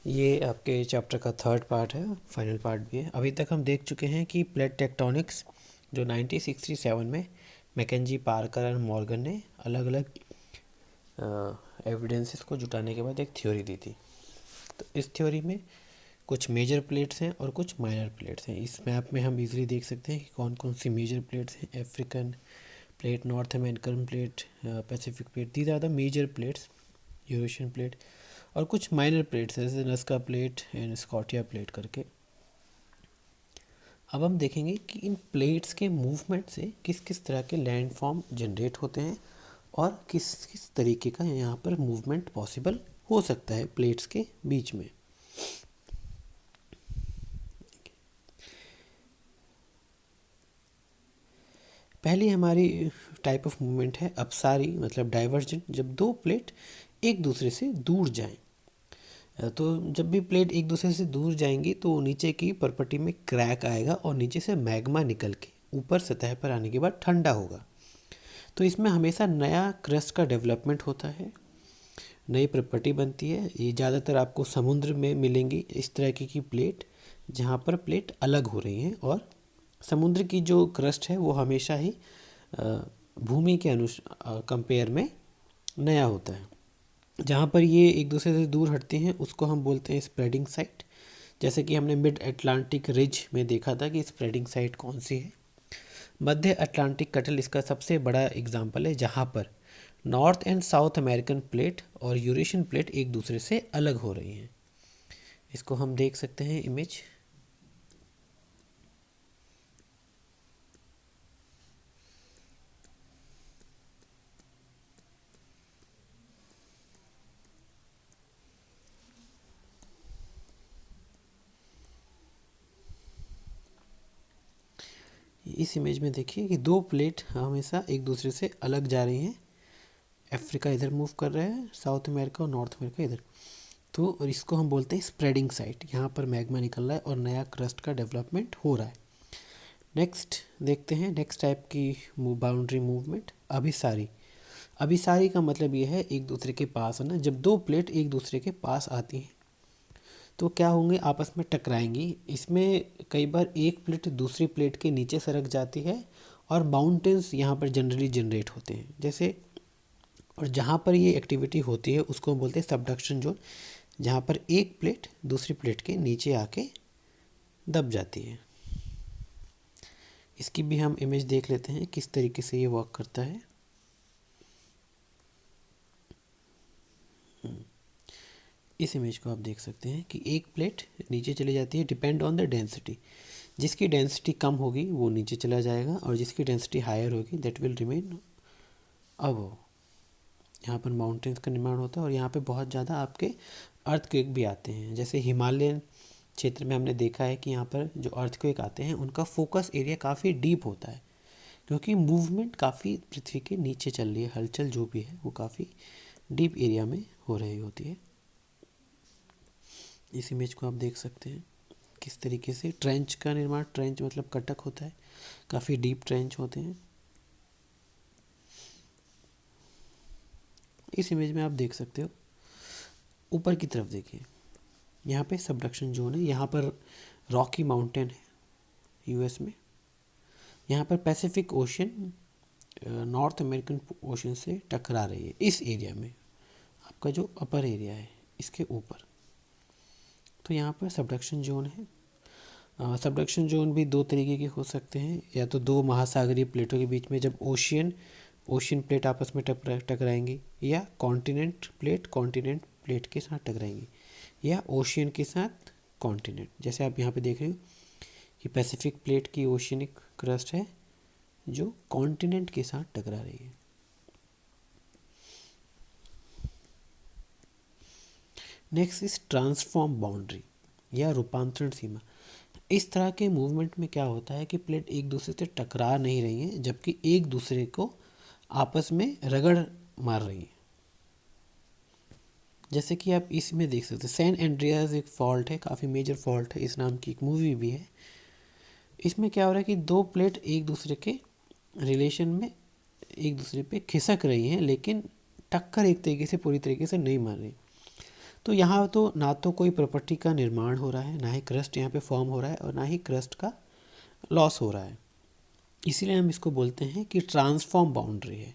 ये आपके चैप्टर का थर्ड पार्ट है, फाइनल पार्ट भी है। अभी तक हम देख चुके हैं कि प्लेट टेक्टोनिक्स जो 1967 में मैकेंजी, पार्कर और मॉर्गन ने अलग अलग एविडेंसेस को जुटाने के बाद एक थ्योरी दी थी। तो इस थ्योरी में कुछ मेजर प्लेट्स हैं और कुछ माइनर प्लेट्स हैं। इस मैप में हम इजीली देख सकते हैं कि कौन कौन सी मेजर प्लेट्स हैं। African plate, North American plate, Pacific plate, these are the major plates. Eurasian plate और कुछ माइनर प्लेट्स जैसे Nazca plate and Scotia plate करके। अब हम देखेंगे कि इन प्लेट्स के मूवमेंट से किस किस तरह के लैंड फॉर्म जनरेट होते हैं और किस किस तरीके का यहाँ पर मूवमेंट पॉसिबल हो सकता है प्लेट्स के बीच में। पहली हमारी टाइप ऑफ मूवमेंट है अपसारी, मतलब डाइवर्जेंट, जब दो प्लेट एक दूसरे से दूर जाएं। तो जब भी प्लेट एक दूसरे से दूर जाएंगी तो नीचे की परपटी में क्रैक आएगा और नीचे से मैग्मा निकल के ऊपर सतह पर आने के बाद ठंडा होगा। तो इसमें हमेशा नया क्रस्ट का डेवलपमेंट होता है, नई प्रॉपर्टी बनती है। ये ज़्यादातर आपको समुद्र में मिलेंगी इस तरह की प्लेट, जहाँ पर प्लेट अलग हो रही हैं। और समुद्र की जो क्रस्ट है वो हमेशा ही भूमि के कंपेयर में नया होता है। जहाँ पर ये एक दूसरे से दूर हटते हैं उसको हम बोलते हैं स्प्रेडिंग साइट। जैसे कि हमने मिड अटलांटिक रिज में देखा था कि स्प्रेडिंग साइट कौन सी है। मध्य अटलांटिक कटल इसका सबसे बड़ा एग्जाम्पल है, जहाँ पर north and south American plate और यूरेशियन प्लेट एक दूसरे से अलग हो रही हैं। इसको हम देख सकते हैं इमेज। इस इमेज में देखिए कि दो प्लेट हमेशा एक दूसरे से अलग जा रही हैं। अफ्रीका इधर मूव कर रहा है, साउथ अमेरिका और नॉर्थ अमेरिका इधर। तो और इसको हम बोलते हैं स्प्रेडिंग साइट। यहाँ पर मैग्मा निकल रहा है और नया क्रस्ट का डेवलपमेंट हो रहा है। नेक्स्ट देखते हैं नेक्स्ट टाइप की बाउंड्री मूवमेंट, अभिसारी। अभिसारी का मतलब ये है एक दूसरे के पास आना। जब दो प्लेट एक दूसरे के पास आती हैं तो क्या होंगे, आपस में टकराएंगी। इसमें कई बार एक प्लेट दूसरी प्लेट के नीचे सरक जाती है और माउंटेन्स यहाँ पर जनरली जनरेट होते हैं जैसे। और जहाँ पर ये एक्टिविटी होती है उसको हम बोलते हैं सबडक्शन जोन, जहाँ पर एक प्लेट दूसरी प्लेट के नीचे आके दब जाती है। इसकी भी हम इमेज देख लेते हैं किस तरीके से ये वर्क करता है। इस इमेज को आप देख सकते हैं कि एक प्लेट नीचे चली जाती है, डिपेंड ऑन द डेंसिटी। जिसकी डेंसिटी कम होगी वो नीचे चला जाएगा और जिसकी डेंसिटी हायर होगी दैट विल रिमेन अबव। यहाँ पर माउंटेन्स का निर्माण होता है और यहाँ पे बहुत ज़्यादा आपके अर्थक्वेक भी आते हैं। जैसे हिमालयन क्षेत्र में हमने देखा है कि यहाँ पर जो अर्थक्वेक आते हैं उनका फोकस एरिया काफ़ी डीप होता है, क्योंकि मूवमेंट काफ़ी पृथ्वी के नीचे चल रही है, हलचल जो भी है वो काफ़ी डीप एरिया में हो रही होती है। इस इमेज को आप देख सकते हैं किस तरीके से ट्रेंच का निर्माण, ट्रेंच मतलब कटक होता है, काफ़ी डीप ट्रेंच होते हैं। इस इमेज में आप देख सकते हो, ऊपर की तरफ देखिए, यहाँ पे सबडक्शन जोन है, यहाँ पर रॉकी माउंटेन है यूएस में। यहाँ पर Pacific ocean north American ocean से टकरा रही है इस एरिया में, आपका जो अपर एरिया है इसके ऊपर। तो यहाँ पर सबडक्शन जोन है। सबडक्शन जोन भी दो तरीके के हो सकते हैं, या तो दो महासागरीय प्लेटों के बीच में जब ओशियन प्लेट आपस में टकराएंगी, या कॉन्टिनेंट प्लेट के साथ टकराएंगी, या ओशियन के साथ कॉन्टिनेंट। जैसे आप यहाँ पे देख रहे हो कि पैसिफिक प्लेट की ओशियनिक क्रस्ट है जो कॉन्टिनेंट के साथ टकरा रही है। नेक्स्ट इज ट्रांसफॉर्म बाउंड्री या रूपांतरण सीमा। इस तरह के मूवमेंट में क्या होता है कि प्लेट एक दूसरे से टकरा नहीं रही हैं, जबकि एक दूसरे को आपस में रगड़ मार रही हैं। जैसे कि आप इसमें देख सकते हैं, सैन एंड्रियास एक फॉल्ट है, काफ़ी मेजर फॉल्ट है, इस नाम की एक मूवी भी है। इसमें क्या हो रहा है कि दो प्लेट एक दूसरे के रिलेशन में एक दूसरे पे खिसक रही हैं, लेकिन टक्कर एक तरीके से पूरी तरीके से नहीं मार रही। तो यहाँ तो ना तो कोई प्रॉपर्टी का निर्माण हो रहा है, ना ही क्रस्ट यहाँ पे फॉर्म हो रहा है, और ना ही क्रस्ट का लॉस हो रहा है। इसीलिए हम इसको बोलते हैं कि ट्रांसफॉर्म बाउंड्री है।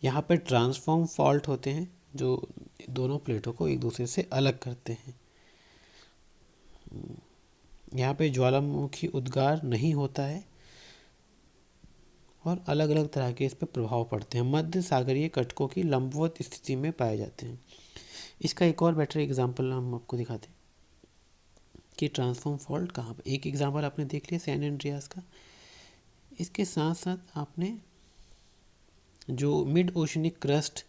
यहाँ पे ट्रांसफॉर्म फॉल्ट होते हैं जो दोनों प्लेटों को एक दूसरे से अलग करते हैं। यहाँ पे ज्वालामुखी उद्गार नहीं होता है और अलग अलग तरह के इस पर प्रभाव पड़ते हैं। मध्य सागरीय कटकों की लंबवत स्थिति में पाए जाते हैं। इसका एक और बेटर एग्जांपल हम आपको दिखाते हैं कि ट्रांसफॉर्म फॉल्ट कहाँ पर। एक एग्जांपल आपने देख लिया सैन एंड्रियास का। इसके साथ साथ आपने जो मिड ओशनिक क्रस्ट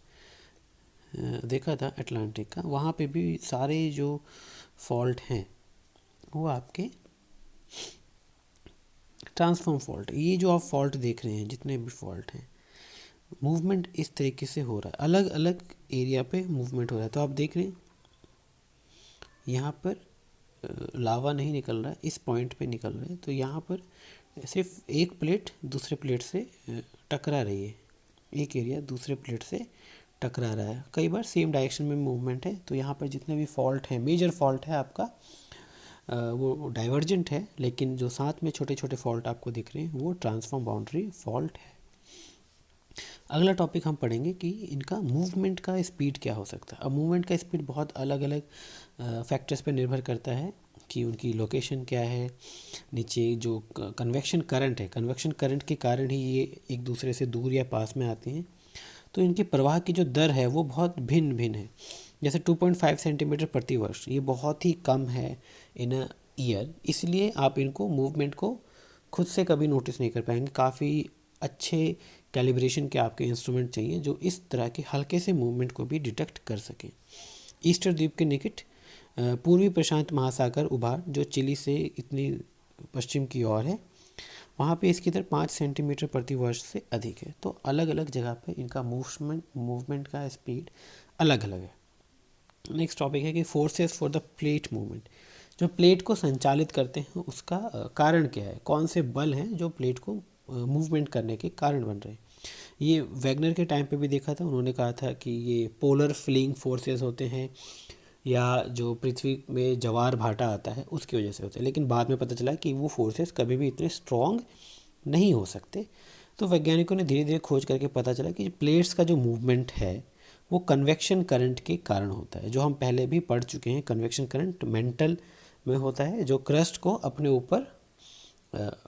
देखा था अटलांटिक का, वहाँ पे भी सारे जो फॉल्ट हैं वो आपके ट्रांसफॉर्म फॉल्ट। ये जो आप फॉल्ट देख रहे हैं, जितने भी फॉल्ट हैं, मूवमेंट इस तरीके से हो रहा है, अलग अलग एरिया पे मूवमेंट हो रहा है। तो आप देख रहे हैं यहाँ पर लावा नहीं निकल रहा है, इस पॉइंट पे निकल रहा है। तो यहाँ पर सिर्फ एक प्लेट दूसरे प्लेट से टकरा रही है, एक एरिया दूसरे प्लेट से टकरा रहा है। कई बार सेम डायरेक्शन में मूवमेंट है। तो यहाँ पर जितने भी फॉल्ट हैं, मेजर फॉल्ट है आपका वो डाइवर्जेंट है, लेकिन जो साथ में छोटे छोटे फॉल्ट आपको दिख रहे हैं वो ट्रांसफॉर्म बाउंड्री फॉल्ट है। अगला टॉपिक हम पढ़ेंगे कि इनका मूवमेंट का स्पीड क्या हो सकता है। अब मूवमेंट का स्पीड बहुत अलग अलग फैक्टर्स पर निर्भर करता है कि उनकी लोकेशन क्या है। नीचे जो कन्वेक्शन करंट है, कन्वेक्शन करंट के कारण ही ये एक दूसरे से दूर या पास में आते हैं। तो इनके प्रवाह की जो दर है वो बहुत भिन्न भिन्न है। जैसे 2.5 सेंटीमीटर प्रति वर्ष, ये बहुत ही कम है इन अ ईयर। इसलिए आप इनको मूवमेंट को खुद से कभी नोटिस नहीं कर पाएंगे। काफ़ी अच्छे कैलिब्रेशन के आपके इंस्ट्रूमेंट चाहिए जो इस तरह के हल्के से मूवमेंट को भी डिटेक्ट कर सकें। ईस्टर द्वीप के निकट पूर्वी प्रशांत महासागर उभार जो चिली से इतनी पश्चिम की ओर है, वहाँ पे इसकी दर 5 सेंटीमीटर प्रति वर्ष से अधिक है। तो अलग अलग जगह पे इनका मूवमेंट का स्पीड अलग अलग है। नेक्स्ट टॉपिक है कि forces for the plate movement. जो प्लेट को संचालित करते हैं उसका कारण क्या है, कौन से बल हैं जो प्लेट को मूवमेंट करने के कारण बन रहे हैं। ये वैगनर के टाइम पे भी देखा था, उन्होंने कहा था कि ये पोलर फ्लिंग फोर्सेस होते हैं या जो पृथ्वी में ज्वार भाटा आता है उसकी वजह से होते हैं। लेकिन बाद में पता चला कि वो फोर्सेस कभी भी इतने स्ट्रॉन्ग नहीं हो सकते। तो वैज्ञानिकों ने धीरे धीरे खोज करके पता चला कि प्लेट्स का जो मूवमेंट है वो कन्वेक्शन करंट के कारण होता है, जो हम पहले भी पढ़ चुके हैं। कन्वेक्शन करंट मेंटल में होता है जो क्रस्ट को अपने ऊपर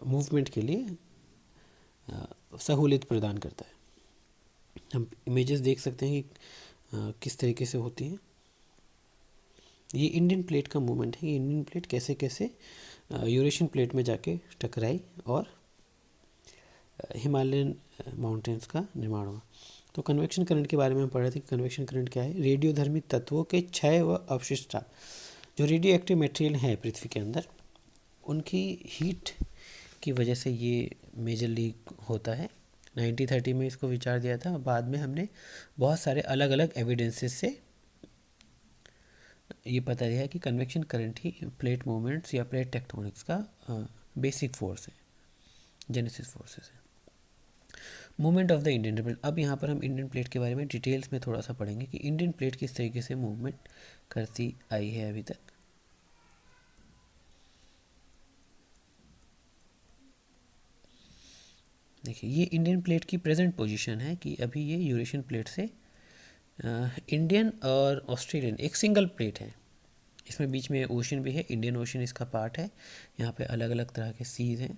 मूवमेंट के लिए सहूलियत प्रदान करता है। हम इमेजेस देख सकते हैं कि किस तरीके से होती हैं। ये इंडियन प्लेट का मूवमेंट है। ये इंडियन प्लेट कैसे कैसे यूरेशियन प्लेट में जाके टकराई और हिमालयन माउंटेन्स का निर्माण हुआ। तो कन्वेक्शन करंट के बारे में हम पढ़ रहे थे कि कन्वेक्शन करंट क्या है। रेडियोधर्मी तत्वों के क्षय व अवशिष्टता, जो रेडियो एक्टिव मटेरियल है पृथ्वी के अंदर, उनकी हीट की वजह से ये मेजरली होता है। 1930 में इसको विचार दिया था। बाद में हमने बहुत सारे अलग अलग एविडेंसेस से ये पता दिया है कि कन्वेक्शन करंट ही प्लेट मूवमेंट्स या प्लेट टेक्टोनिक्स का बेसिक फोर्स है, जेनेसिस फोर्सेस है। Movement of the Indian plate. अब यहाँ पर हम इंडियन प्लेट के बारे में डिटेल्स में थोड़ा सा पढ़ेंगे कि इंडियन प्लेट किस तरीके से मूवमेंट करती आई है अभी तक। देखिए, ये इंडियन प्लेट की प्रेजेंट पोजीशन है कि अभी ये यूरेशियन प्लेट से इंडियन और ऑस्ट्रेलियन एक सिंगल प्लेट है। इसमें बीच में ओशन भी है, इंडियन ओशन इसका पार्ट है। यहाँ पे अलग अलग तरह के सीज हैं।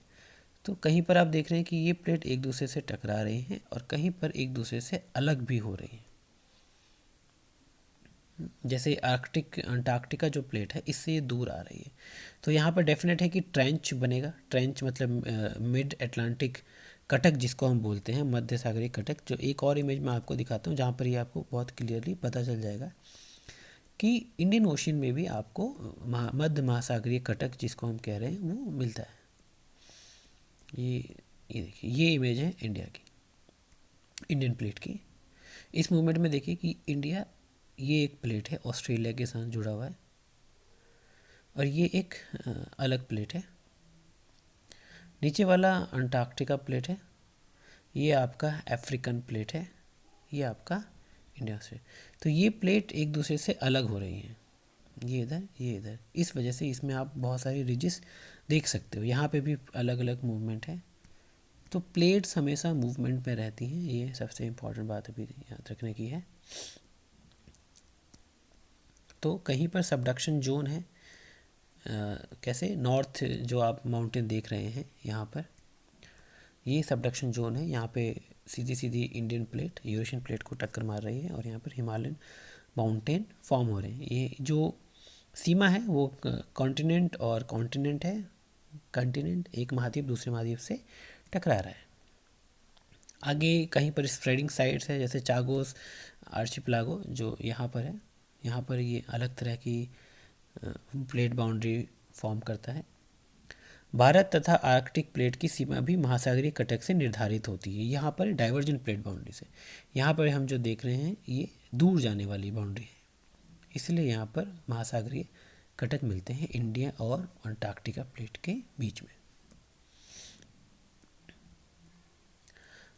तो कहीं पर आप देख रहे हैं कि ये प्लेट एक दूसरे से टकरा रही हैं और कहीं पर एक दूसरे से अलग भी हो रही हैं। जैसे अंटार्कटिका जो प्लेट है इससे ये दूर आ रही है। तो यहाँ पर डेफिनेट है कि ट्रेंच बनेगा। ट्रेंच मतलब मिड अटलांटिक कटक जिसको हम बोलते हैं, मध्य सागरीय कटक। जो एक और इमेज मैं आपको दिखाता हूँ जहाँ पर ये आपको बहुत क्लियरली पता चल जाएगा कि इंडियन ओशन में भी आपको मध्य महासागरीय कटक जिसको हम कह रहे हैं वो मिलता है। ये देखिए, ये इमेज है इंडिया की, इंडियन प्लेट की। इस मूवमेंट में देखिए कि इंडिया, ये एक प्लेट है ऑस्ट्रेलिया के साथ जुड़ा हुआ है और ये एक अलग प्लेट है। नीचे वाला अंटार्कटिका प्लेट है, ये आपका अफ्रीकन प्लेट है, ये आपका इंडिया से। तो ये प्लेट एक दूसरे से अलग हो रही हैं। ये इधर, इस वजह से इसमें आप बहुत सारी रिजिस देख सकते हो। यहाँ पे भी अलग अलग मूवमेंट है। तो प्लेट्स हमेशा मूवमेंट में रहती हैं, ये सबसे इम्पोर्टेंट बात अभी याद रखने की है। तो कहीं पर सबडक्शन जोन है, कैसे नॉर्थ जो आप माउंटेन देख रहे हैं यहाँ पर, ये सबडक्शन जोन है। यहाँ पे सीधी सीधी इंडियन प्लेट यूरेशियन प्लेट को टक्कर मार रही है और यहाँ पर हिमालयन माउंटेन फॉर्म हो रहे हैं। ये जो सीमा है वो कॉन्टिनेंट और कॉन्टिनेंट है। कॉन्टिनेंट एक महाद्वीप दूसरे महाद्वीप से टकरा रहा है। आगे कहीं पर स्प्रेडिंग साइट्स है, जैसे चागोस आर्चिपेलागो जो यहाँ पर है। यहाँ पर ये अलग तरह की प्लेट बाउंड्री फॉर्म करता है। भारत तथा आर्कटिक प्लेट की सीमा भी महासागरीय कटक से निर्धारित होती है। यहाँ पर डाइवर्जेंट प्लेट बाउंड्री से, यहाँ पर हम जो देख रहे हैं ये दूर जाने वाली बाउंड्री है, इसलिए यहाँ पर महासागरीय कटक मिलते हैं इंडिया और अंटार्कटिका प्लेट के बीच में।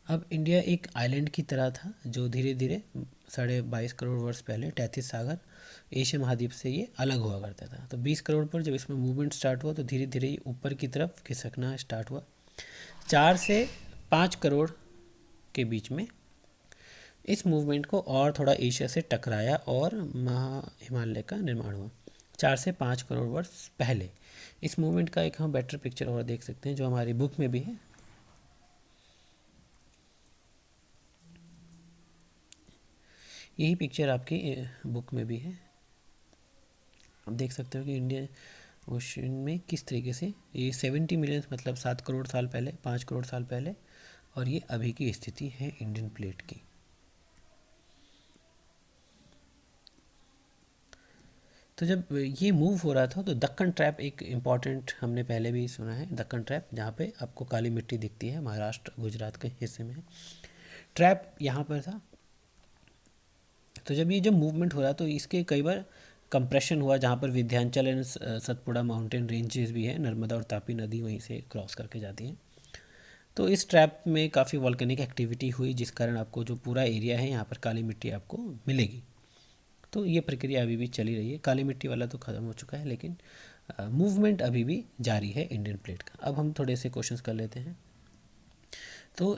अब इंडिया एक आइलैंड की तरह था जो धीरे धीरे 22.5 करोड़ वर्ष पहले तैतीस सागर एशिया महाद्वीप से ये अलग हुआ करता था। तो 20 करोड़ पर जब इसमें मूवमेंट स्टार्ट हुआ तो धीरे धीरे ये ऊपर की तरफ खिसकना स्टार्ट हुआ। 4 से 5 करोड़ के बीच में इस मूवमेंट को और थोड़ा एशिया से टकराया और हिमालय का निर्माण हुआ। 4 से 5 करोड़ वर्ष पहले इस मूवमेंट का एक हम बेटर पिक्चर और देख सकते हैं जो हमारी बुक में भी है। यही पिक्चर आपकी बुक में भी है। आप देख सकते हो कि इंडियन ओशन में किस तरीके से ये 70 मिलियन मतलब 7 करोड़ साल पहले, 5 करोड़ साल पहले, और ये अभी की स्थिति है इंडियन प्लेट की। तो जब ये मूव हो रहा था तो दक्कन ट्रैप एक इम्पॉर्टेंट हमने पहले भी सुना है। दक्कन ट्रैप जहाँ पे आपको काली मिट्टी दिखती है, महाराष्ट्र गुजरात के हिस्से में है। ट्रैप यहाँ पर था। तो जब ये मूवमेंट हो रहा तो इसके कई बार कंप्रेशन हुआ, जहाँ पर Vindhyachal and Satpura mountain ranges भी है, नर्मदा और तापी नदी वहीं से क्रॉस करके जाती हैं। तो इस ट्रैप में काफ़ी वॉल्केनिक एक्टिविटी हुई जिस कारण आपको जो पूरा एरिया है यहाँ पर काली मिट्टी आपको मिलेगी। तो ये प्रक्रिया अभी भी चली रही है। काली मिट्टी वाला तो ख़त्म हो चुका है, लेकिन मूवमेंट अभी भी जारी है इंडियन प्लेट का। अब हम थोड़े से क्वेश्चंस कर लेते हैं। तो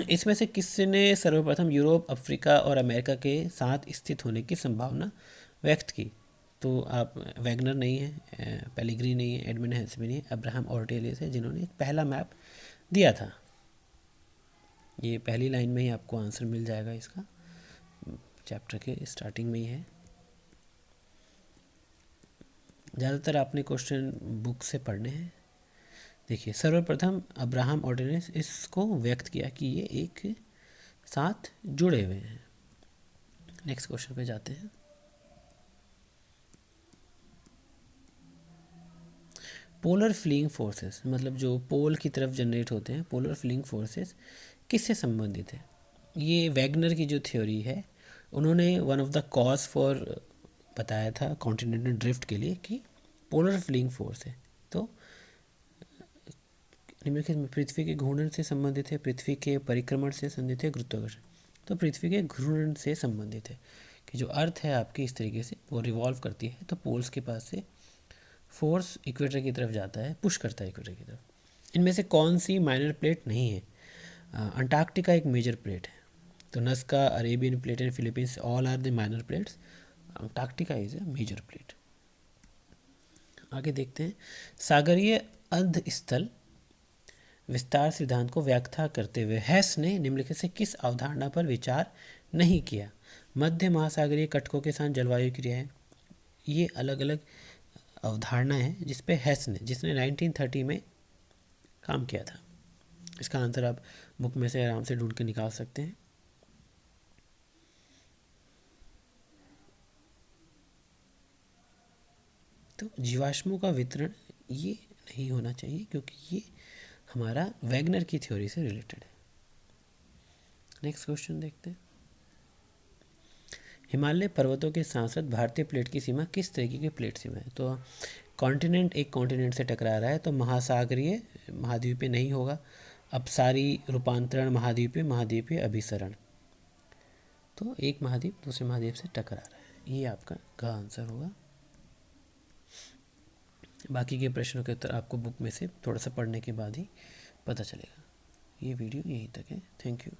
इसमें से किसने सर्वप्रथम यूरोप, अफ्रीका और अमेरिका के साथ स्थित होने की संभावना व्यक्त की? तो आप वैगनर नहीं है, पेलिग्री नहीं है, एडमिन हेंसमी नहीं है, अब्राहम ऑर्टेलियस है जिन्होंने पहला मैप दिया था। ये पहली लाइन में ही आपको आंसर मिल जाएगा, इसका चैप्टर के स्टार्टिंग में ही है। ज़्यादातर आपने क्वेश्चन बुक से पढ़ने हैं। देखिए, सर्वप्रथम अब्राहम ऑर्टेलियस इसको व्यक्त किया कि ये एक साथ जुड़े हुए हैं। नेक्स्ट क्वेश्चन पे जाते हैं। पोलर फ्लीइंग फोर्सेस मतलब जो पोल की तरफ जनरेट होते हैं, पोलर फ्लीइंग फोर्सेस किससे संबंधित है? ये वैगनर की जो थ्योरी है, उन्होंने one of the cause for बताया था कॉन्टिनेंटल ड्रिफ्ट के लिए कि पोलर फ्लीइंग फोर्स है। तो निम्नलिखित में पृथ्वी के घूर्णन से संबंधित है, पृथ्वी के परिक्रमण से संबंधित है, गुरुत्वाकर्षण। तो पृथ्वी के घूर्णन से संबंधित है कि जो अर्थ है आपकी इस तरीके से वो रिवॉल्व करती है, तो पोल्स के पास से फोर्स इक्वेटर की तरफ जाता है, पुश करता है इक्वेटर की तरफ। इनमें से कौन सी माइनर प्लेट नहीं है? अंटार्कटिका एक मेजर प्लेट है। तो Nazca, Arabian plate and Philippines all are the minor plates. Antarctica is a major plate. आगे देखते हैं। सागरीय अर्ध स्थल विस्तार सिद्धांत को व्याख्या करते हुए हेस ने निम्नलिखित से किस अवधारणा पर विचार नहीं किया? मध्य महासागरीय कटकों के साथ जलवायु क्रिया है। ये अलग अलग अवधारणा है जिस पे हेस ने, जिसने 1930 में काम किया था। इसका आंसर आप बुक में से आराम से ढूंढ के निकाल सकते हैं। तो जीवाश्मों का वितरण ये नहीं होना चाहिए क्योंकि ये हमारा वैगनर की थ्योरी से रिलेटेड है। नेक्स्ट क्वेश्चन देखते हैं। हिमालय पर्वतों के साथ साथ भारतीय प्लेट की सीमा किस तरीके की प्लेट सीमा है? तो कॉन्टिनेंट एक कॉन्टिनेंट से टकरा रहा है तो महासागरीय महाद्वीपीय नहीं होगा। अपसारी रूपांतरण महाद्वीपीय, महाद्वीपीय अभिसरण। तो एक महाद्वीप दूसरे महाद्वीप से टकरा रहा है, ये आपका का आंसर होगा। बाकी के प्रश्नों के उत्तर आपको बुक में से थोड़ा सा पढ़ने के बाद ही पता चलेगा। ये वीडियो यहीं तक है। Thank you.